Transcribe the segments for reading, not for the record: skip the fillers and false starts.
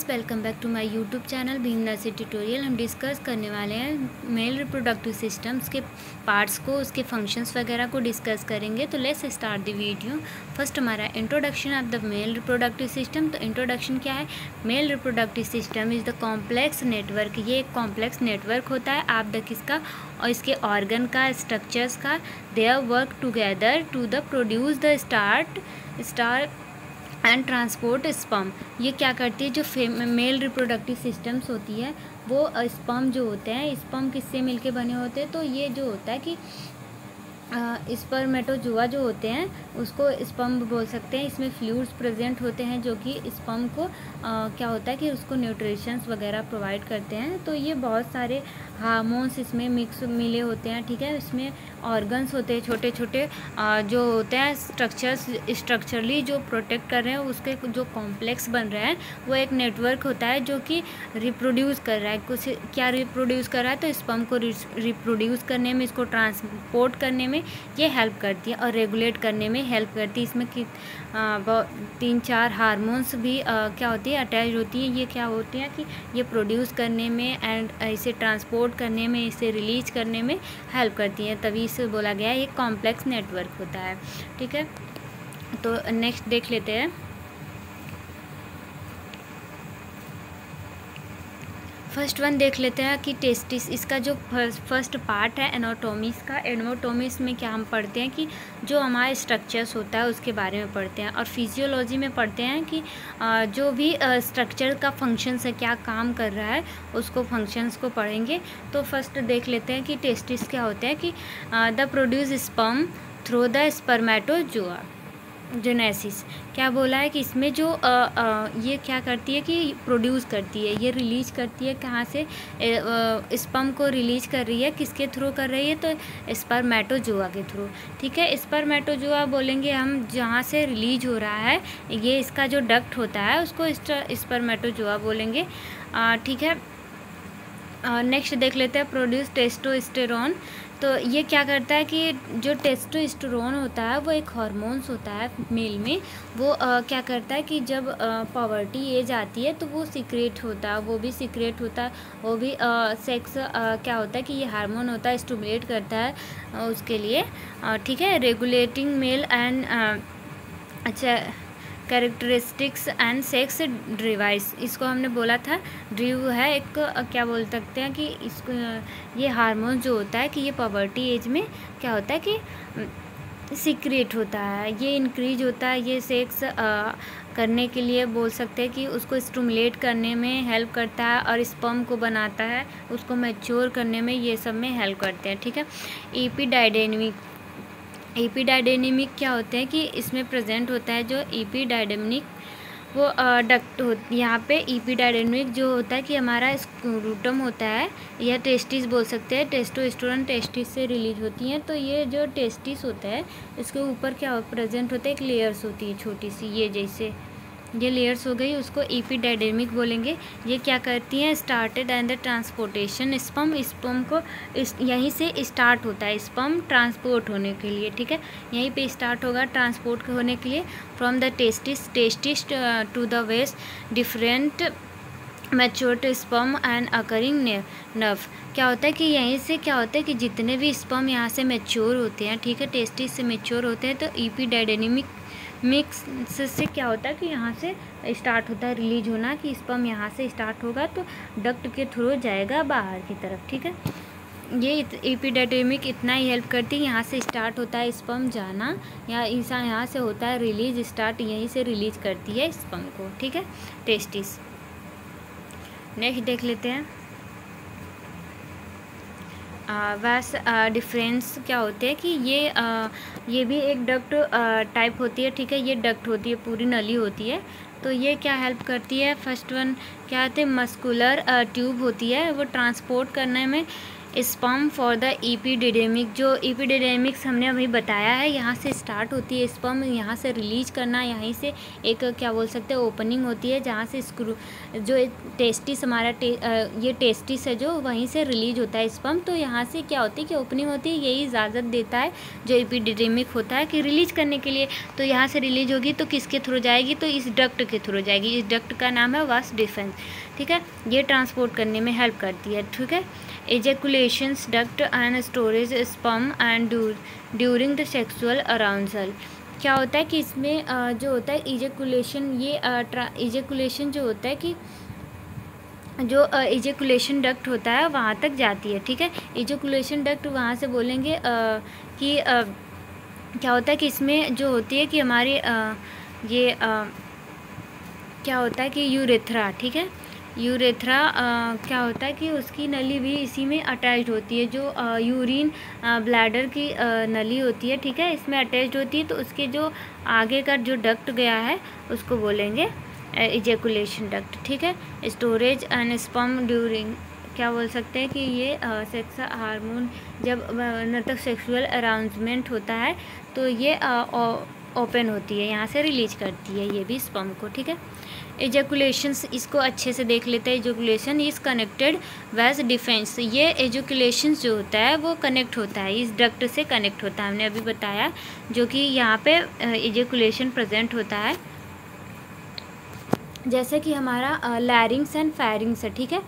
Welcome back to my YouTube channel Bhimdasi tutorial. हम discuss करने वाले हैं मेल रिप्रोडक्टिव सिस्टम्स के पार्ट्स को, उसके फंक्शंस वगैरह को डिस्कस करेंगे। तो let's start the video. First हमारा introduction of the male reproductive system. तो इंट्रोडक्शन क्या है? Male reproductive system is the complex network. ये एक कॉम्प्लेक्स नेटवर्क होता है आप द किसका और इसके ऑर्गन का, स्ट्रक्चर्स का। They are work together to the produce the store and transport sperm. ये क्या करती है? जो मेल रिप्रोडक्टिव सिस्टम्स होती है वो स्पर्म जो होते हैं, स्पर्म किससे मिलके बने होते हैं? तो ये जो होता है कि स्पर्मेटोजोआ जो होते हैं उसको स्पर्म बोल सकते हैं। इसमें फ्लूइड्स प्रेजेंट होते हैं जो कि स्पर्म को क्या होता है कि उसको न्यूट्रिशंस वगैरह प्रोवाइड करते हैं। तो ये बहुत सारे हार्मोन्स इसमें मिक्स मिले होते हैं, ठीक है। इसमें ऑर्गन्स होते हैं छोटे छोटे जो होते हैं स्ट्रक्चरली जो प्रोटेक्ट कर रहे हैं, उसके जो कॉम्प्लेक्स बन रहे हैं वो एक नेटवर्क होता है जो कि रिप्रोड्यूस कर रहा है। कुछ क्या रिप्रोड्यूस कर रहा है? तो स्पर्म को रिप्रोड्यूस करने में, इसको ट्रांसपोर्ट करने में ये हेल्प करती है और रेगुलेट करने में हेल्प करती है। इसमें कि 3-4 हार्मोन्स भी क्या होती है अटैच होती है। ये क्या होती है कि ये प्रोड्यूस करने में एंड इसे ट्रांसपोर्ट करने में, इसे रिलीज करने में हेल्प करती है। तभी इसे बोला गया है ये कॉम्प्लेक्स नेटवर्क होता है, ठीक है। तो नेक्स्ट देख लेते हैं। फर्स्ट वन देख लेते हैं कि टेस्टिस। इसका जो फर्स्ट पार्ट है एनाटोमीस का। एनाटोमीस में क्या हम पढ़ते हैं कि जो हमारे स्ट्रक्चर्स होता है उसके बारे में पढ़ते हैं, और फिजियोलॉजी में पढ़ते हैं कि जो भी स्ट्रक्चर का फंक्शंस है, क्या काम कर रहा है, उसको फंक्शंस को पढ़ेंगे। तो फर्स्ट देख लेते हैं कि टेस्टिस क्या होते हैं कि the produce sperm through the spermatozoa genesis. क्या बोला है कि इसमें जो ये क्या करती है कि प्रोड्यूस करती है, ये रिलीज करती है। कहाँ से? स्पर्म को रिलीज कर रही है, किसके थ्रू कर रही है? तो स्पर्मेटोजोआ के थ्रू, ठीक है। स्पर्मेटोजोआ बोलेंगे हम जहाँ से रिलीज हो रहा है, ये इसका जो डक्ट होता है उसको स्पर्मेटोजोआ बोलेंगे, ठीक है। नेक्स्ट देख लेते हैं प्रोड्यूस टेस्टोस्टेरोन। तो ये क्या करता है कि जो टेस्टोस्टेरोन होता है वो एक हार्मोन्स होता है मेल में। वो क्या करता है कि जब पॉवर्टी एज आती है तो वो सीक्रेट होता है, वो भी सीक्रेट होता है, वो भी सेक्स क्या होता है कि ये हार्मोन होता है, स्टिमुलेट करता है उसके लिए, ठीक है। रेगुलेटिंग मेल एंड अच्छा कैरेक्टरिस्टिक्स एंड सेक्स ड्रिवाइस। इसको हमने बोला था ड्रीव है एक क्या बोल सकते हैं कि इसको ये हार्मोन जो होता है कि ये पॉवर्टी एज में क्या होता है कि सीक्रेट होता है, ये इंक्रीज होता है, ये सेक्स करने के लिए बोल सकते हैं कि उसको स्टिमुलेट करने में हेल्प करता है और स्पर्म को बनाता है, उसको मैच्योर करने में, ये सब में हेल्प करते हैं, ठीक है। एपिडायडेमिक क्या होते हैं कि इसमें प्रेजेंट होता है जो एपिडायडेमिक वो डक्ट यहाँ पे एपिडायडेमिक जो होता है कि हमारा स्क्रूटम होता है या टेस्टिस बोल सकते हैं। टेस्टोस्टेरोन टेस्टिस से रिलीज होती हैं। तो ये जो टेस्टिस होता है इसके ऊपर क्या प्रेजेंट होता है, एक लेयर्स होती है छोटी सी, ये जैसे ये लेयर्स हो गई, उसको एपिडायडेमिक बोलेंगे। ये क्या करती हैं? Started and the transportation sperm को यहीं से स्टार्ट होता है स्पर्म ट्रांसपोर्ट होने के लिए, ठीक है। यहीं पे स्टार्ट होगा ट्रांसपोर्ट होने के लिए from the testis to the vas deferens matured sperm and occurring nerve. क्या होता है कि यहीं से क्या होता है कि जितने भी स्पर्म यहाँ से मैच्योर होते हैं, ठीक है, टेस्टिस से मैच्योर होते हैं, तो एपिडायडेमिक मिक्स से क्या होता है कि यहाँ से स्टार्ट होता है रिलीज होना, कि स्पर्म यहाँ से स्टार्ट होगा तो डक्ट के थ्रू जाएगा बाहर की तरफ, ठीक है। ये एपिडायडेमिक इतना ही हेल्प करती है, यहाँ से स्टार्ट होता है स्पर्म जाना, या इंसान यहाँ से होता है रिलीज, स्टार्ट यहीं से रिलीज करती है स्पर्म को, ठीक है, टेस्टिस। नेक्स्ट देख लेते हैं वैस डिफरेंस क्या होते हैं कि ये भी एक डक्ट टाइप होती है, ठीक है। ये डक्ट होती है, पूरी नली होती है। तो ये क्या हेल्प करती है? फर्स्ट वन क्या होते हैं? मस्कुलर ट्यूब होती है, वो ट्रांसपोर्ट करने में स्पर्म फॉर द एपिडिडेमिक, जो एपिडिडेमिक्स हमने अभी बताया है, यहाँ से स्टार्ट होती है स्पर्म, यहाँ से रिलीज करना, यहीं से एक क्या बोल सकते हैं ओपनिंग होती है जहाँ से स्क्रू जो टेस्टिस हमारा ये टेस्टिस है जो वहीं से रिलीज होता है स्पर्म। तो यहाँ से क्या होती है कि ओपनिंग होती है, यही इजाज़त देता है जो एपिडिडेमिक होता है कि रिलीज करने के लिए। तो यहाँ से रिलीज होगी तो किसके थ्रू जाएगी, तो इस डक्ट के थ्रू जाएगी। इस डक्ट का नाम है वास डिफरेंस, ठीक है। ये ट्रांसपोर्ट करने में हेल्प करती है, ठीक है। Ejaculations duct and storage sperm and during the sexual arousal. क्या होता है कि इसमें जो होता है इजैकुलेशन, ये इजैकुलेशन जो होता है कि जो इजैकुलेशन डक्ट होता है वहाँ तक जाती है, ठीक है। इजैकुलेशन डक्ट वहाँ से बोलेंगे कि क्या होता है कि इसमें जो होती है कि हमारी ये क्या होता है कि यूरेथ्रा, ठीक है। यूरेथ्रा क्या होता है कि उसकी नली भी इसी में अटैच्ड होती है, जो यूरिन ब्लैडर की नली होती है, ठीक है, इसमें अटैच्ड होती है। तो उसके जो आगे का जो डक्ट गया है उसको बोलेंगे इजैकुलेशन डक्ट, ठीक है। स्टोरेज एंड स्पर्म ड्यूरिंग, क्या बोल सकते हैं कि ये सेक्स हार्मोन जब मतलब सेक्सुअल अराउंसमेंट होता है तो ये ओपन होती है, यहाँ से रिलीज करती है ये भी स्पर्म को, ठीक है। एजैकुलेशंस, इसको अच्छे से देख लेते हैं। Ejaculation is connected vas deferens, ये एजैकुलेशंस जो होता है वो कनेक्ट होता है, इस डक्ट से कनेक्ट होता है, हमने अभी बताया, जो कि यहाँ पे एजैकुलेशन प्रेजेंट होता है। जैसे कि हमारा लैरिंग्स एंड फेरिंग्स है, ठीक है।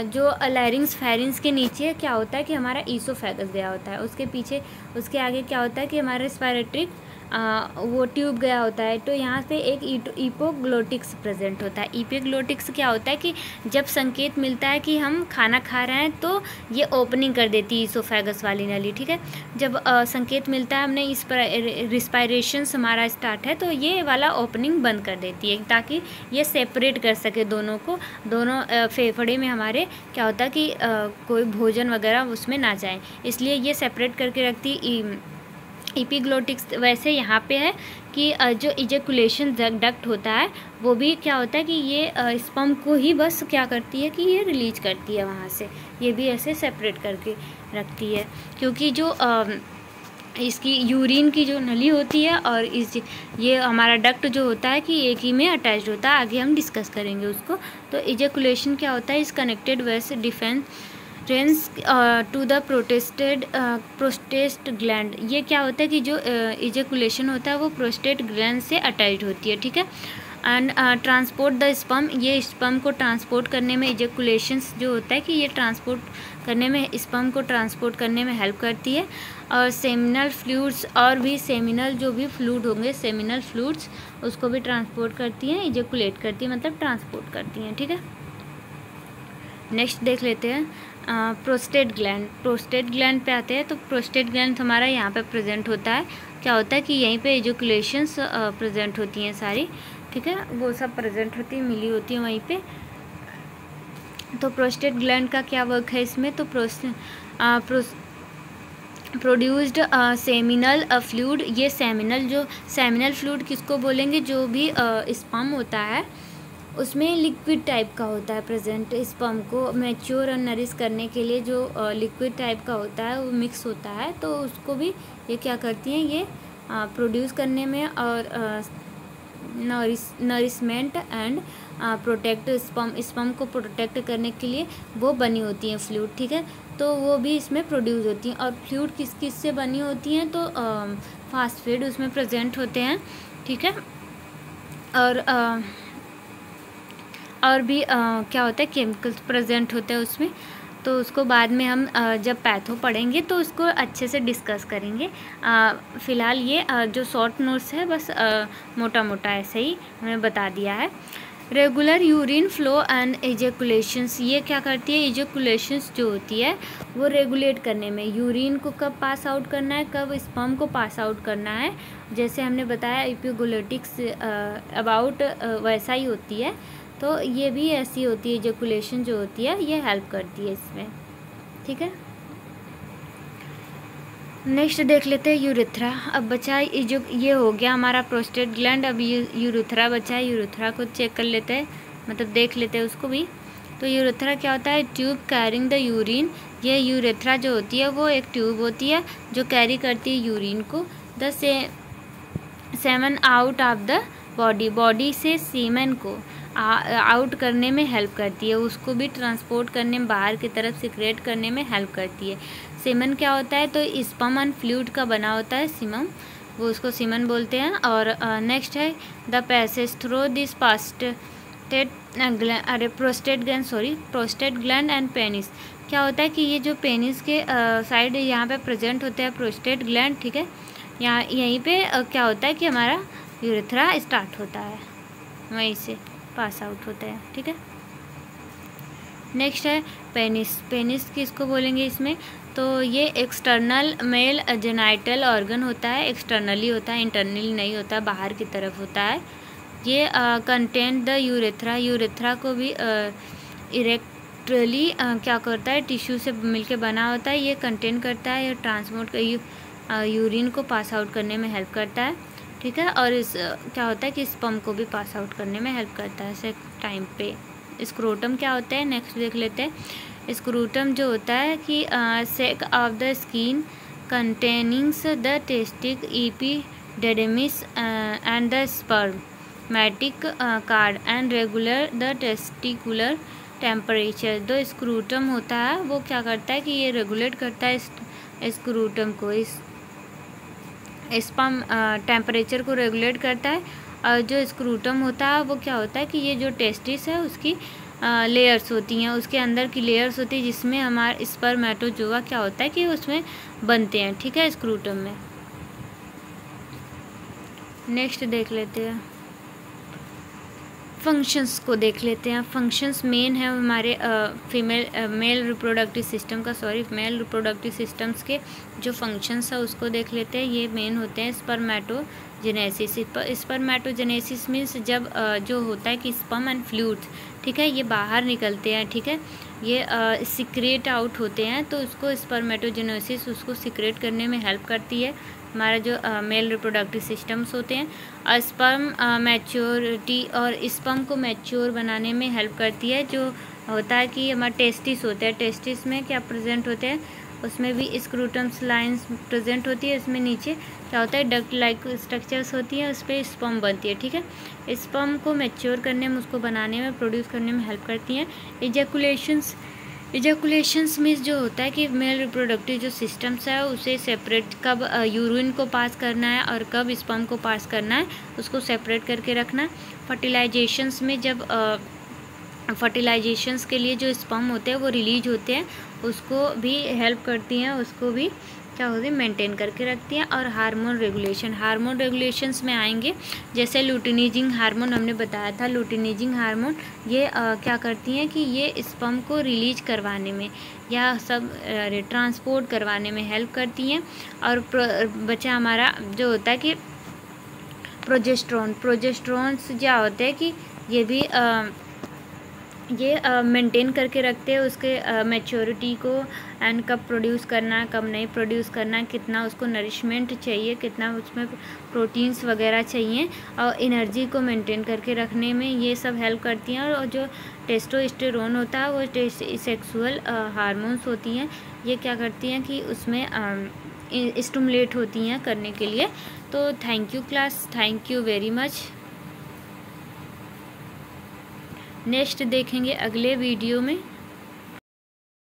जो लैरिंग्स फेरिंग्स के नीचे क्या होता है कि हमारा ईसोफेगस गया होता है, उसके पीछे उसके आगे क्या होता है कि हमारा रेस्पिरेटरी वो ट्यूब गया होता है। तो यहाँ पे एक इपोग्लोटिक्स प्रेजेंट होता है। इपोग्लोटिक्स क्या होता है कि जब संकेत मिलता है कि हम खाना खा रहे हैं तो ये ओपनिंग कर देती है ईसोफेगस वाली नली, ठीक है। जब संकेत मिलता है हमने इस पर रिस्पायरेशंस हमारा स्टार्ट है तो ये वाला ओपनिंग बंद कर देती है, ताकि ये सेपरेट कर सके दोनों को, दोनों फेफड़े में हमारे क्या होता है कि कोई भोजन वगैरह उसमें ना जाए, इसलिए ये सेपरेट करके रखती एपिग्लोटिक्स। वैसे यहाँ पे है कि जो इजैकुलेशन डक्ट होता है वो भी क्या होता है कि ये स्पर्म को ही बस क्या करती है कि ये रिलीज करती है वहाँ से, ये भी ऐसे सेपरेट करके रखती है, क्योंकि जो इसकी यूरिन की जो नली होती है और ये हमारा डक्ट जो होता है कि एक ही में अटैच्ड होता है, आगे हम डिस्कस करेंगे उसको। तो इजैकुलेशन क्या होता है, is connected vas deferens to the prostate gland. ये क्या होता है कि जो इजैकुलेशन होता है वो प्रोस्टेट ग्लैंड से अटैच्ड होती है, ठीक है। एंड ट्रांसपोर्ट द स्पर्म, ये स्पर्म को ट्रांसपोर्ट करने में इजैकुलेशंस जो होता है कि ये ट्रांसपोर्ट करने में स्पर्म को ट्रांसपोर्ट करने में हेल्प करती है। और सेमिनल फ्लूइड्स, और भी सेमिनल जो भी फ्लूइड होंगे, सेमिनल फ्लूइड्स उसको भी ट्रांसपोर्ट करती हैं, इजैकुलेट करती है मतलब ट्रांसपोर्ट करती हैं, ठीक है। नेक्स्ट देख लेते हैं प्रोस्टेट ग्लैंड। प्रोस्टेट ग्लैंड पे आते हैं तो प्रोस्टेट ग्लैंड हमारा यहाँ पे प्रेजेंट होता है। क्या होता है कि यहीं पे इजैकुलेशंस प्रेजेंट होती हैं सारी, ठीक है, वो सब प्रेजेंट होती है, मिली होती है वहीं पे। तो प्रोस्टेट ग्लैंड का क्या वर्क है इसमें, तो प्रोड्यूस्ड सेमिनल फ्लूइड, ये सेमिनल फ्लूइड किसको बोलेंगे, जो भी स्पर्म होता है उसमें लिक्विड टाइप का होता है प्रेजेंट, स्पर्म को मैच्योर और नरिश करने के लिए जो लिक्विड टाइप का होता है वो मिक्स होता है, तो उसको भी ये क्या करती हैं, ये प्रोड्यूस करने में और नरिशमेंट एंड प्रोटेक्ट स्पर्म को प्रोटेक्ट करने के लिए वो बनी होती हैं फ्लूइड, ठीक है। तो वो भी इसमें प्रोड्यूस होती हैं। और फ्लूइड किस से बनी होती हैं, तो फास्फेट उसमें प्रेजेंट होते हैं, ठीक है। और भी क्या होता है, केमिकल्स प्रेजेंट होते हैं उसमें, तो उसको बाद में हम जब पैथो पढ़ेंगे तो उसको अच्छे से डिस्कस करेंगे। फ़िलहाल ये जो शॉर्ट नोट्स है बस मोटा मोटा ऐसे ही हमें बता दिया है। रेगुलर यूरिन फ्लो एंड एजैकुलेशंस, ये क्या करती है, एजैकुलेशंस जो होती है वो रेगुलेट करने में, यूरिन को कब पास आउट करना है, कब स्पर्म को पास आउट करना है, जैसे हमने बताया एपिग्लोटिक्स अबाउट वैसा ही होती है। तो ये भी ऐसी होती है, एजैकुलेशन जो होती है ये हेल्प करती है इसमें, ठीक है। नेक्स्ट देख लेते हैं यूरेथ्रा। अब बचा ये हो गया हमारा प्रोस्टेट ग्लैंड, अब यूरेथ्रा बचा है, यूरेथ्रा को चेक कर लेते हैं, मतलब देख लेते हैं उसको भी। तो यूरेथ्रा क्या होता है, ट्यूब कैरिंग द यूरिन ये यूरेथ्रा जो होती है वो एक ट्यूब होती है जो कैरी करती है यूरिन को the semen out of the body से सीमेन को आउट करने में हेल्प करती है, उसको भी ट्रांसपोर्ट करने में, बाहर की तरफ सिक्रेट करने में हेल्प करती है। सीमन क्या होता है, तो स्पर्म एंड फ्लूइड का बना होता है सीमम, वो उसको सीमन बोलते हैं। और नेक्स्ट है the passage through this prostate gland and penis. क्या होता है कि ये जो पेनिस के साइड यहाँ पे प्रेजेंट होते हैं प्रोस्टेट ग्लैंड, ठीक है, यहाँ यहीं पे क्या होता है कि हमारा यूरेथ्रा स्टार्ट होता है, वहीं से पास आउट होता है, ठीक है। नेक्स्ट है पेनिस। पेनिस किसको बोलेंगे इसमें, तो ये एक्सटर्नल मेल जेनाइटल ऑर्गन होता है, एक्सटर्नली होता है, इंटरनली नहीं होता, बाहर की तरफ होता है। ये कंटेंट द यूरेथ्रा को भी इरेक्टली क्या करता है, टिश्यू से मिलके बना होता है, ये कंटेन करता है, ये ट्रांसपोर्ट यूरिन को पास आउट करने में हेल्प करता है, ठीक है। और इस क्या होता है कि स्पर्म को भी पास आउट करने में हेल्प करता है ऐसे टाइम पे। स्क्रोटम क्या होता है, नेक्स्ट देख लेते हैं। स्क्रोटम जो होता है कि sac of the skin containings the testis epididymis and the spermatic cord and regular the testicular temperature. जो स्क्रोटम होता है वो क्या करता है कि ये रेगुलेट करता है स्क्रोटम को, इस स्पर्म टेम्परेचर को रेगुलेट करता है। और जो स्क्रूटम होता है वो क्या होता है कि ये जो टेस्टिस है उसकी लेयर्स होती हैं, उसके अंदर की लेयर्स होती है जिसमें हमारा स्पर्मेटोजोआ क्या होता है कि उसमें बनते हैं, ठीक है, स्क्रूटम में। नेक्स्ट देख लेते हैं फंक्शंस को, देख लेते हैं। फंक्शंस मेन है हमारे मेल रिप्रोडक्टिव सिस्टम्स के जो फंक्शंस है उसको देख लेते हैं। ये मेन होते हैं स्पर्मेटोजेनेसिस। स्पर्मेटोजेनेसिस मीन्स जब जो होता है कि स्पर्म एंड फ्लूइड्स, ठीक है, ये बाहर निकलते हैं, ठीक है, ये सिक्रेट आउट होते हैं, तो उसको स्पर्मेटोजेनेसिस उसको सिक्रेट करने में हेल्प करती है हमारा जो मेल रिप्रोडक्टिव सिस्टम्स होते हैं। और स्पर्म मैच्योरिटी और स्पर्म को मैच्योर बनाने में हेल्प करती है। जो होता है कि हमारा टेस्टिस होता है, टेस्टिस में क्या प्रेजेंट होते हैं, उसमें भी स्क्रूटम्स लाइंस प्रेजेंट होती है, इसमें नीचे क्या होता है डक्ट लाइक स्ट्रक्चर्स होती है, उस पर स्पर्म बनती है, ठीक है। स्पर्म को मैच्योर करने में, उसको बनाने में, प्रोड्यूस करने में हेल्प करती हैं। इजैकुलेशंस मीन्स जो होता है कि मेल रिप्रोडक्टिव जो सिस्टम्स है उसे सेपरेट, कब यूरिन को पास करना है और कब स्पर्म को पास करना है उसको सेपरेट करके रखना है। फर्टिलाइजेशंस में जब फर्टिलाइजेशंस के लिए जो स्पर्म होते हैं वो रिलीज होते हैं, उसको भी हेल्प करती हैं, उसको भी क्या होती है मेंटेन करके रखती हैं। और हार्मोन रेगुलेशंस में आएंगे, जैसे लुटिनिजिंग हार्मोन हमने बताया था। लुटिनिजिंग हार्मोन ये क्या करती हैं कि ये स्पर्म को रिलीज करवाने में या सब ट्रांसपोर्ट करवाने में हेल्प करती हैं। और बचा हमारा जो होता है कि प्रोजेस्टेरोन्स क्या होते हैं कि ये भी ये मेंटेन करके रखते हैं उसके मैच्योरिटी को, एंड कब प्रोड्यूस करना है कब नहीं प्रोड्यूस करना है, कितना उसको नरिशमेंट चाहिए, कितना उसमें प्रोटीन्स वगैरह चाहिए, और एनर्जी को मेंटेन करके रखने में ये सब हेल्प करती हैं। और जो टेस्टोस्टेरोन होता है वो सेक्सुअल हार्मोन्स होती हैं, ये क्या करती हैं कि उसमें स्टिमुलेट होती हैं करने के लिए। तो thank you class, thank you very much. Next देखेंगे अगले वीडियो में।